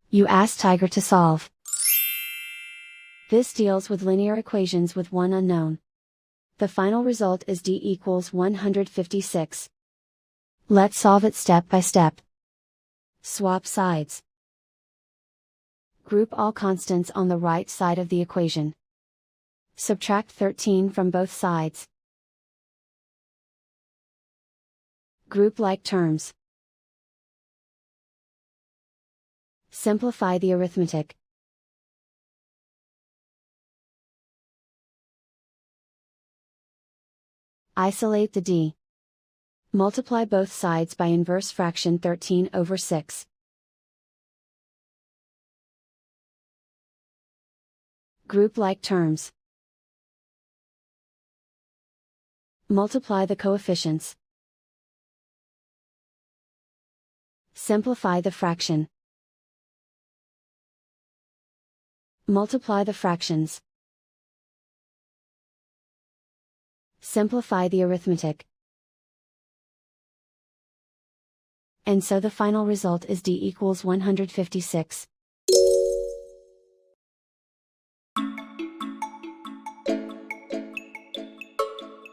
You ask Tiger to solve. This deals with linear equations with one unknown. The final result is d equals 156. Let's solve it step by step. Swap sides. Group all constants on the right side of the equation. Subtract 13 from both sides. Group like terms. Simplify the arithmetic. Isolate the d. Multiply both sides by inverse fraction 13 over 6. Group like terms. Multiply the coefficients. Simplify the fraction. Multiply the fractions. Simplify the arithmetic. And so the final result is d equals 156.